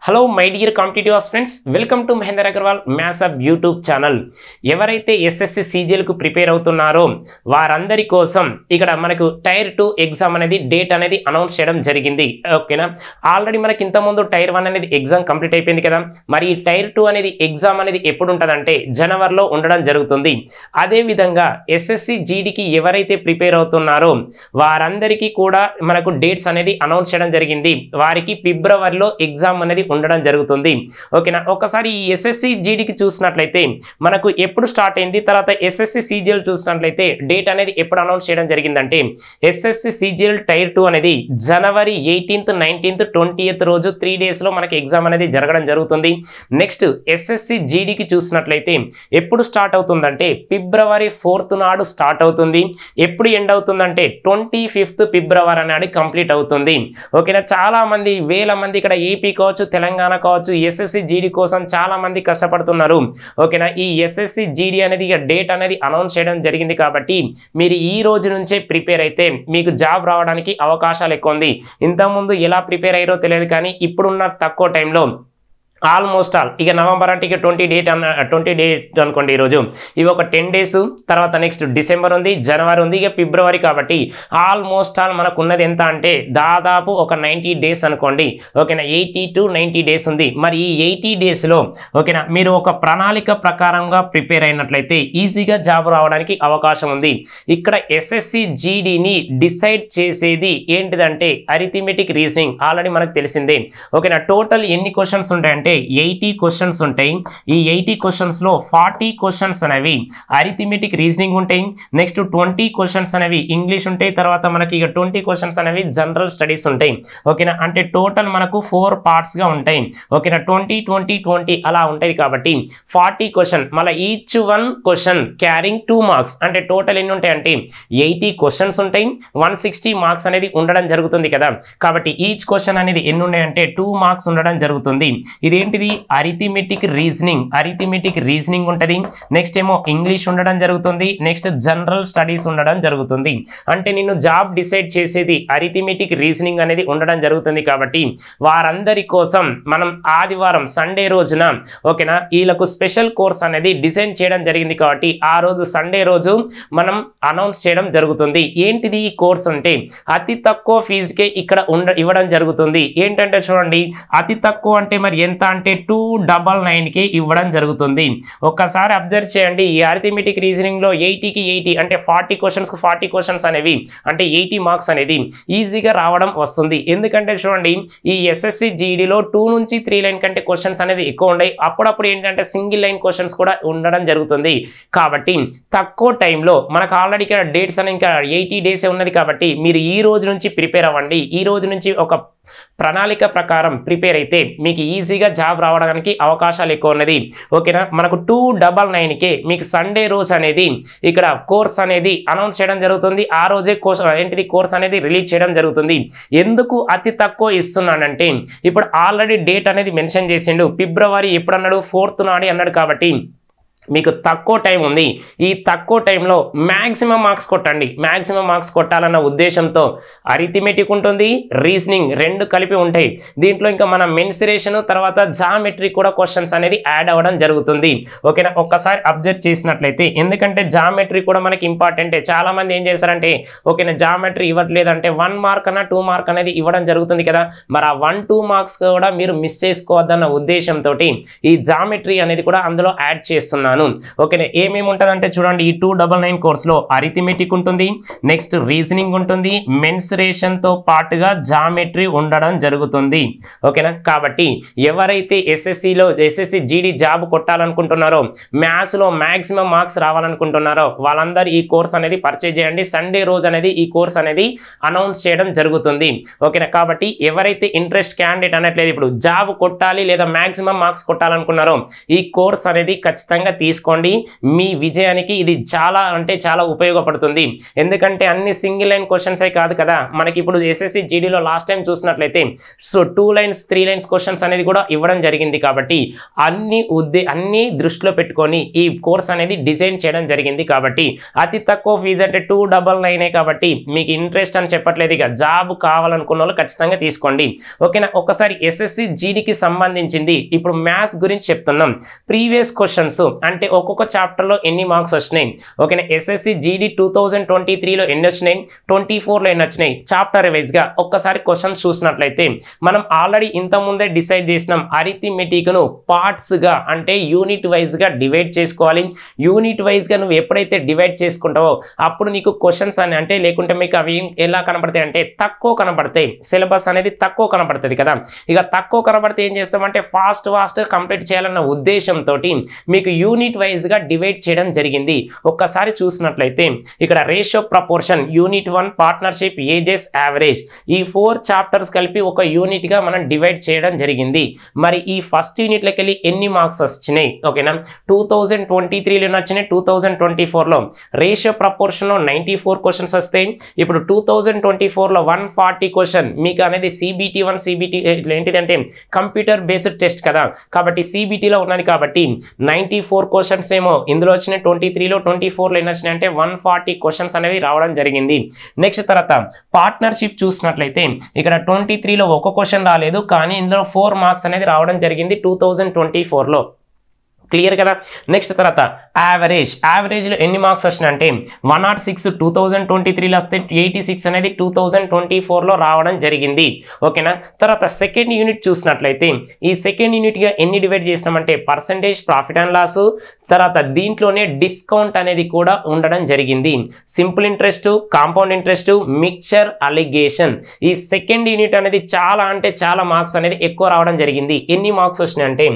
Hello my dear competitive friends, welcome to Mahender Agarwal maths up YouTube channel. ఎవరైతే SSC సీజీఎల్కు prepare అవుతున్నారో వారందరి కోసం ఇక్కడ మనకు టైర్ 2 ఎగ్జామ్ అనేది డేట్ అనేది అనౌన్స్ చేయడం జరిగింది. ఓకేనా, ఆల్రెడీ మనకి ఇంతకుముందు టైర్ 1 అనేది ఎగ్జామ్ కంప్లీట్ అయిపోయింది కదా. మరి ఈ టైర్ 2 అనేది ఎగ్జామ్ అనేది ఎప్పుడు ఉంటుందంటే జనవరిలో ఉండడం జరుగుతుంది. అదేవిధంగా ఎస్ఎస్సి జీడీకి ఎవరైతే ప్రిపేర్ అవుతున్నారో వారందరికీ కూడా మనకు డేట్స్ అనేది అనౌన్స్ చేయడం జరిగింది. వారికి ఫిబ్రవరిలో ఎగ్జామ్ అనేది ఉండడం జరుగుతుంది. ఓకేనా, ఒకసారి ఈ ఎస్ఎస్సి జీడీకి చూసినట్లయితే మనకు ఎప్పుడు స్టార్ట్ అయింది, తర్వాత ఎస్ఎస్సి సీజీఎల్ చూసినట్లయితే డేట్ అనేది ఎప్పుడు అనౌన్స్ చేయడం జరిగిందంటే ఎస్ఎస్సి సీజీఎల్ టైర్ 2 అనేది జనవరి 18th, 19th, 20th రోజు 3 days లో మనకి ఎగ్జామ్ అనేది జరగడం జరుగుతుంది. నెక్స్ట్ ఎస్ఎస్సి జీడీకి చూసినట్లయితే ఎప్పుడు స్టార్ట్ అవుతుందంటే ఫిబ్రవరి 4th నాడు స్టార్ట్ అవుతుంది. ఎప్పుడు ఎండ్ అవుతుందంటే 25th ఫిబ్రవరి నాడు కంప్లీట్ అవుతుంది. ఓకేనా, చాలా మంది వేల మంది ఇక్కడ ఏపీ కావచ్చు, తెలంగాణ కావచ్చు, ఎస్ఎస్సి జీడీ కోసం చాలా మంది కష్టపడుతున్నారు. ఓకేనా, ఈ ఎస్ఎస్సి జీడీ అనేది డేట్ అనేది అనౌన్స్ చేయడం జరిగింది కాబట్టి మీరు ఈ రోజు నుంచే ప్రిపేర్ అయితే మీకు జాబ్ రావడానికి అవకాశాలు ఎక్కువ ఉంది. ఇంతకుముందు ఎలా ప్రిపేర్ అయ్యారో తెలియదు, కానీ ఇప్పుడున్న తక్కువ టైంలో ఆల్మోస్ట్ ఆల్ ఇక నవంబర్ అంటే ఇక 20 డేట్ అనుకోండి. ఈరోజు ఇవి ఒక 10 days, తర్వాత నెక్స్ట్ డిసెంబర్ ఉంది, జనవరి ఉంది, ఇక ఫిబ్రవరి. కాబట్టి ఆల్మోస్ట్ ఆల్ మనకు ఉన్నది ఎంత అంటే దాదాపు ఒక 90 days అనుకోండి. ఓకేనా, 80 to 90 days ఉంది. మరి ఈ 80 daysలో ఓకేనా మీరు ఒక ప్రణాళిక ప్రకారంగా ప్రిపేర్ అయినట్లయితే ఈజీగా జాబ్ రావడానికి అవకాశం ఉంది. ఇక్కడ ఎస్ఎస్సి జీడీని డిసైడ్ చేసేది ఏంటిదంటే అరిథమెటిక్ రీజనింగ్. ఆల్రెడీ మనకు తెలిసిందే. ఓకేనా, టోటల్ ఎన్ని క్వశ్చన్స్ ఉంటాయంటే 80 క్వశ్చన్స్ ఉంటాయి. ఈ 80 క్వశ్చన్స్ లో 40 క్వశ్చన్స్ అనేవి అరిథమెటిక్ రీజనింగ్ ఉంటాయి. నెక్స్ట్ 20 క్వశ్చన్స్ అనేవి ఇంగ్లీష్ ఉంటాయి. తర్వాత మనకి ఇక 20 క్వశ్చన్స్ అనేవి జనరల్ స్టడీస్ ఉంటాయి. ఓకేనా, అంటే టోటల్ మనకు 4 parts గా ఉంటాయి. ఓకేనా, 20 20 20 అలా ఉంటాయి. కాబట్టి 40 క్వశ్చన్, మళ్ళీ each one question carrying 2 marks. అంటే టోటల్ ఎన్ని ఉంటాయి అంటే 80 క్వశ్చన్స్ ఉంటాయి, 160 marks అనేది ఉండడం జరుగుతుంది కదా. కాబట్టి ఈచ్ క్వశ్చన్ అనేది ఎన్ని ఉన్నాయంటే 2 marks ఉండడం జరుగుతుంది. ఇదేంటిది అరిథమెటిక్ రీజనింగ్ ఉంటుంది. నెక్స్ట్ ఏమో ఇంగ్లీష్ ఉండడం జరుగుతుంది. నెక్స్ట్ జనరల్ స్టడీస్ ఉండడం జరుగుతుంది. అంటే నిన్ను జాబ్ డిసైడ్ చేసేది అరిథమెటిక్ రీజనింగ్ అనేది ఉండడం జరుగుతుంది. కాబట్టి వారందరి కోసం మనం ఆదివారం సండే రోజున ఓకేనా వీళ్ళకు స్పెషల్ కోర్స్ అనేది డిజైన్ చేయడం జరిగింది. కాబట్టి ఆ రోజు సండే రోజు మనం అనౌన్స్ చేయడం జరుగుతుంది. ఏంటిది ఈ కోర్స్ అంటే అతి తక్కువ ఫీజుకే ఇక్కడ ఇవ్వడం జరుగుతుంది. ఏంటంటే చూడండి, అతి తక్కువ అంటే మరి ఎంత అంటే 299కి ఇవ్వడం జరుగుతుంది. ఒక్కసారి అబ్జర్వ్ చేయండి. ఈ అరిథమెటిక్ రీజనింగ్ లో 80కి 80 అంటే 40 క్వశ్చన్స్ కు 40 క్వశ్చన్స్ అనేవి అంటే 80 మార్క్స్ అనేది ఈజీగా రావడం వస్తుంది. ఎందుకంటే చూడండి, ఈ ఎస్ఎస్సి జీడీలో 2 నుంచి 3 లైన్ కంటే క్వశ్చన్స్ అనేది ఎక్కువ ఉన్నాయి. అప్పుడప్పుడు ఏంటంటే సింగిల్ లైన్ క్వశ్చన్స్ కూడా ఉండడం జరుగుతుంది. కాబట్టి తక్కువ టైంలో మనకు ఆల్రెడీ ఇక్కడ డేట్స్ అని ఇంకా 80 days ఉన్నది. కాబట్టి మీరు ఈ రోజు నుంచి ప్రిపేర్ అవ్వండి. ఈ రోజు నుంచి ఒక ప్రణాళిక ప్రకారం ప్రిపేర్ అయితే మీకు ఈజీగా జాబ్ రావడానికి అవకాశాలు ఎక్కువ ఉన్నది. ఓకేనా, మనకు 299కే మీకు సండే రోజు అనేది ఇక్కడ కోర్స్ అనేది అనౌన్స్ చేయడం జరుగుతుంది. ఆ రోజే కోర్స్ అనేది రిలీజ్ చేయడం జరుగుతుంది. ఎందుకు అతి తక్కువ ఇస్తున్నానంటే ఇప్పుడు ఆల్రెడీ డేట్ అనేది మెన్షన్ చేసిండు. ఫిబ్రవరి ఎప్పుడు అన్నాడు, 4th నాడు అన్నాడు. కాబట్టి మీకు తక్కువ టైం ఉంది. ఈ తక్కువ టైంలో మ్యాక్సిమం మార్క్స్ కొట్టండి. మ్యాక్సిమం మార్క్స్ కొట్టాలన్న ఉద్దేశంతో అరిథమెటిక్ ఉంటుంది, రీజనింగ్ రెండు కలిపి ఉంటాయి. దీంట్లో ఇంకా మన మెన్సురేషన్ తర్వాత జామెట్రీ కూడా క్వశ్చన్స్ అనేది యాడ్ అవ్వడం జరుగుతుంది. ఓకేనా, ఒక్కసారి అబ్జర్వ్ చేసినట్లయితే ఎందుకంటే జామెట్రీ కూడా మనకి ఇంపార్టెంటే. చాలా మంది ఏం చేస్తారంటే ఓకేనా జామెట్రీ ఇవ్వట్లేదంటే 1 mark అన్న 2 mark అనేది ఇవ్వడం జరుగుతుంది కదా. మరి ఆ 1-2 marks కూడా మీరు మిస్ చేసుకోవద్దన్న ఉద్దేశంతో ఈ జామెట్రీ అనేది కూడా అందులో యాడ్ చేస్తున్నాను. ఓకేనా, ఏమేమి ఉంటుందంటే చూడండి, ఈ 299 కోర్సులో అరిథమెటిక్ ఉంటుంది, నెక్స్ట్ రీజనింగ్ ఉంటుంది, మెన్సురేషన్ తో పాటుగా జామెట్రీ ఉండడం జరుగుతుంది. ఓకేనా, కాబట్టి ఎవరైతే ఎస్ఎస్సి జీడీ జాబ్ కొట్టాలనుకుంటున్నారో, మ్యాథ్స్ లో మాక్సిమం మార్క్స్ రావాలనుకుంటున్నారో వాళ్ళందరూ ఈ కోర్స్ అనేది పర్చేజ్ చేయండి. సండే రోజు అనేది ఈ కోర్స్ అనేది అనౌన్స్ చేయడం జరుగుతుంది. ఓకేనా, కాబట్టి ఎవరైతే ఇంట్రెస్ట్ క్యాండిడేట్ అనట్లేదు ఇప్పుడు జాబ్ కొట్టాలి లేదా మాక్సిమం మార్క్స్ కొట్టాలనుకున్నారో ఈ కోర్స్ అనేది ఖచ్చితంగా తీసుకోండి, మీ విజయానికి ఇది చాలా అంటే చాలా ఉపయోగపడుతుంది. ఎందుకంటే అన్ని సింగిల్ లైన్ క్వశ్చన్సే కాదు కదా, మనకి ఇప్పుడు ఎస్ఎస్సి జీడీలో లాస్ట్ టైం చూసినట్లయితే సో 2 లైన్స్ 3 లైన్స్ క్వశ్చన్స్ అనేది కూడా ఇవ్వడం జరిగింది. కాబట్టి అన్ని దృష్టిలో పెట్టుకొని ఈ కోర్స్ అనేది డిజైన్ చేయడం జరిగింది. కాబట్టి అతి తక్కువ ఫీజు అంటే 299 కాబట్టి మీకు ఇంట్రెస్ట్ అని చెప్పట్లేదు, ఇక జాబ్ కావాలనుకున్న వాళ్ళు ఖచ్చితంగా తీసుకోండి. ఓకేనా, ఒకసారి ఎస్ఎస్సి జీడీకి సంబంధించింది ఇప్పుడు మ్యాథ్స్ గురించి చెప్తున్నాం. ప్రీవియస్ క్వశ్చన్స్ అంటే ఒక్కొక్క చాప్టర్లో ఎన్ని మార్క్స్ వచ్చినాయి, ఓకేనా, ఎస్ఎస్సి జీడీ 2023లో ఎన్ని వచ్చినాయి, 24లో ఎన్ని వచ్చినాయి, చాప్టర్ వైజ్గా ఒక్కసారి క్వశ్చన్స్ చూసినట్లయితే మనం ఆల్రెడీ ఇంతకుముందే డిసైడ్ చేసినాం. అరిథమెటిక్ను పార్ట్స్గా అంటే యూనిట్ వైజ్గా డివైడ్ చేసుకోవాలి. యూనిట్ వైజ్గా నువ్వు ఎప్పుడైతే డివైడ్ చేసుకుంటావో అప్పుడు నీకు క్వశ్చన్స్ అని అంటే లేకుంటే మీకు అవి ఎలా కనపడతాయి అంటే తక్కువ కనపడతాయి, సిలబస్ అనేది తక్కువ కనపడుతుంది కదా. ఇక తక్కువ కనపడితే ఏం చేస్తామంటే ఫాస్ట్గా కంప్లీట్ చేయాలన్న ఉద్దేశంతో మీకు యూనిట్ వైజ్గా డివైడ్ చేయడం జరిగింది. ఒక్కసారి చూసినట్లయితే ఇక్కడ ratio proportion, unit 1, partnership, ages, average, ఈ 4 చాప్టర్స్ కలిపి ఒక యూనిట్గా మనం డివైడ్ చేయడం జరిగింది. మరి ఈ ఫస్ట్ యూనిట్లోకి వెళ్ళి ఎన్ని మార్క్స్ వచ్చినాయి, ఓకేనా, 2023లో వచ్చినాయి, 2024లో రేషియో ప్రపోర్షన్లో 94 క్వశ్చన్స్ వస్తాయి. ఇప్పుడు 2024లో 140 క్వశ్చన్ మీకు అనేది CBT 1 CBT ఏంటిదంటే కంప్యూటర్ బేస్డ్ టెస్ట్ కదా, కాబట్టి CBTలో ఉన్నది కాబట్టి 94 క్వశ్చన్స్ ఏమో ఇందులో వచ్చినాయి. 23లో 24లో ఎన్ని వచ్చినాయి అంటే 140 క్వశ్చన్స్ అనేది రావడం జరిగింది. నెక్స్ట్ తర్వాత పార్ట్నర్షిప్ చూసినట్లయితే ఇక్కడ 23లో ఒక క్వశ్చన్ రాలేదు, కానీ ఇందులో 4 మార్క్స్ అనేది రావడం జరిగింది 2024లో. క్లియర్ కదా. నెక్స్ట్ తర్వాత యావరేజ్లో ఎన్ని మార్క్స్ వచ్చినాయి అంటే 106 2023లో వస్తే 86 అనేది 2024లో రావడం జరిగింది. ఓకేనా, తర్వాత సెకండ్ యూనిట్ చూసినట్లయితే ఈ సెకండ్ యూనిట్గా ఎన్ని డివైడ్ చేసినామంటే పర్సంటేజ్, ప్రాఫిట్ అండ్ లాస్, తర్వాత దీంట్లోనే డిస్కౌంట్ అనేది కూడా ఉండడం జరిగింది. Simple interest, compound interest, mixture, alligation, ఈ సెకండ్ యూనిట్ అనేది చాలా అంటే చాలా మార్క్స్ అనేది ఎక్కువ రావడం జరిగింది. ఎన్ని మార్క్స్ వచ్చినాయి అంటే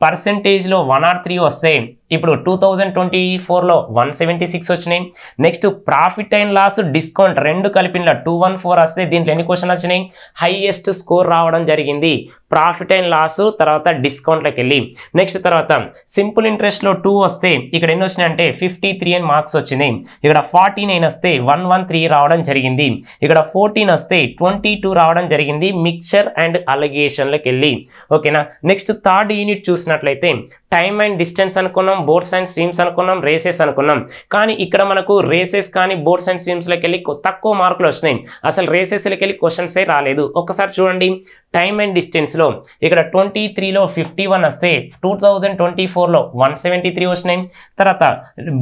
పర్సంటేజ్లో 103 వస్తాయి, ఇప్పుడు 2024లో 176 వచ్చినాయి. Next profit and loss, discount రెండు కలిపిన 214 వస్తే దీంట్లో ఎన్ని క్వశ్చన్ వచ్చినాయి, హైయెస్ట్ స్కోర్ రావడం జరిగింది ప్రాఫిట్ అండ్ లాస్ తర్వాత డిస్కౌంట్లోకి వెళ్ళి. నెక్స్ట్ తర్వాత సింపుల్ ఇంట్రెస్ట్లో 2 వస్తే ఇక్కడ ఎన్ని వచ్చినాయి అంటే 53 అని మార్క్స్ వచ్చినాయి. ఇక్కడ 49 వస్తే 113 రావడం జరిగింది. ఇక్కడ 14 వస్తే 22 రావడం జరిగింది మిక్చర్ అండ్ అలిగేషన్లోకి వెళ్ళి. ఓకేనా, నెక్స్ట్ థర్డ్ యూనిట్ చూసినట్లయితే టైమ్ అండ్ డిస్టెన్స్ అనుకున్నాం, బోర్డ్స్ అండ్ స్ట్రీమ్స్ అనుకున్నాం, రేసెస్ అనుకున్నాం. కానీ ఇక్కడ మనకు రేసెస్ కానీ బోర్డ్స్ అండ్ స్ట్రీమ్స్లోకి వెళ్ళి తక్కువ మార్కులు వచ్చినాయి, అసలు రేసెస్లోకి వెళ్ళి క్వశ్చన్సే రాలేదు. ఒకసారి చూడండి, టైమ్ అండ్ డిస్టెన్స్లో ఇక్కడ 23లో 51 వస్తే 2024లో 173 వచ్చినాయి. తర్వాత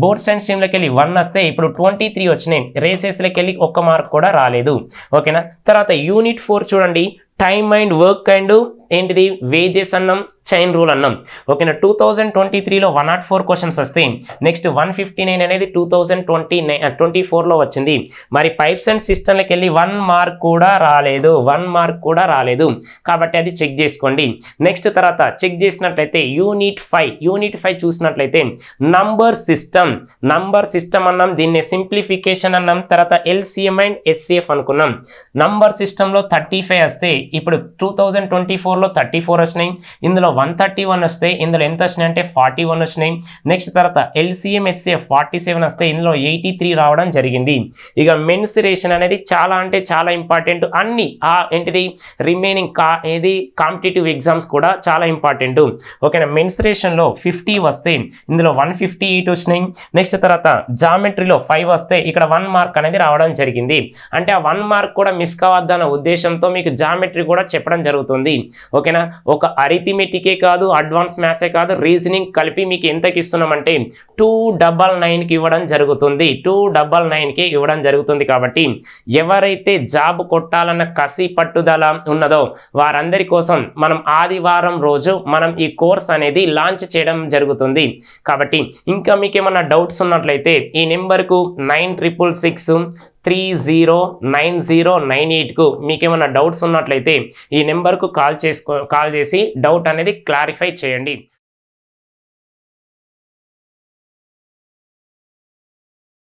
బోర్డ్స్ అండ్ స్ట్రీమ్లోకి వెళ్ళి 1 వస్తే ఇప్పుడు 23 వచ్చినాయి, రేసెస్లోకి వెళ్ళి ఒక్క మార్క్ కూడా రాలేదు. ఓకేనా, తర్వాత యూనిట్ 4 చూడండి, టైమ్ అండ్ వర్క్ అండ్ ఏంటిది వేజెస్ అన్నాం, చైన్ రూల్ అన్నాం. ఓకేనా, 2023లో 104 క్వశ్చన్స్ వస్తాయి. నెక్స్ట్ 159 అనేది 2024లో వచ్చింది. మరి పైప్స్ అండ్ సిస్టమ్లోకి వెళ్ళి 1 మార్క్ కూడా రాలేదు, కాబట్టి అది చెక్ చేసుకోండి. నెక్స్ట్ తర్వాత చెక్ చేసినట్లయితే యూనిట్ 5 చూసినట్లయితే నంబర్ సిస్టమ్ అన్నాం, దీన్ని సింప్లిఫికేషన్ అన్నాం. తర్వాత LCM అండ్ SCF అనుకున్నాం. నంబర్ సిస్టంలో 35 వస్తే ఇప్పుడు 2024లో 34 వచ్చినాయి, ఇందులో 131 వస్తే ఇందులో ఎంత వచ్చినాయి అంటే 41 వచ్చినాయి. నెక్స్ట్ తర్వాత LCM HCF 47 వస్తే ఇందులో 83 రావడం జరిగింది. ఇక మెన్సురేషన్ అనేది చాలా అంటే చాలా ఇంపార్టెంట్. అన్ని ఏంటిది రిమైనింగ్ కాంపిటేటివ్ ఎగ్జామ్స్ కూడా చాలా ఇంపార్టెంట్. ఓకేనా, మెన్సురేషన్లో 50 వస్తే ఇందులో 158 వచ్చినాయి. నెక్స్ట్ తర్వాత జామెట్రీలో 5 వస్తే ఇక్కడ 1 మార్క్ అనేది రావడం జరిగింది. అంటే ఆ 1 మార్క్ కూడా మిస్ కావద్దన్న ఉద్దేశంతో మీకు జామెట్రీ కూడా చెప్పడం జరుగుతుంది. ఓకేనా, ఒక అరిథమెటికే కాదు, అడ్వాన్స్ మ్యాథ్సే కాదు, రీజనింగ్ కలిపి మీకు ఎంతకి ఇస్తున్నామంటే 299కి ఇవ్వడం జరుగుతుంది. 299కి ఇవ్వడం జరుగుతుంది. కాబట్టి ఎవరైతే జాబ్ కొట్టాలన్న కసి పట్టుదల ఉన్నదో వారందరి కోసం మనం ఆదివారం రోజు మనం ఈ కోర్స్ అనేది లాంచ్ చేయడం జరుగుతుంది. కాబట్టి ఇంకా మీకు ఏమన్నా డౌట్స్ ఉన్నట్లయితే ఈ నెంబర్కు 9666309098కు మీకేమన్నా డౌట్స్ ఉన్నట్లయితే ఈ నెంబర్కు కాల్ చేసి డౌట్ అనేది క్లారిఫై చేయండి.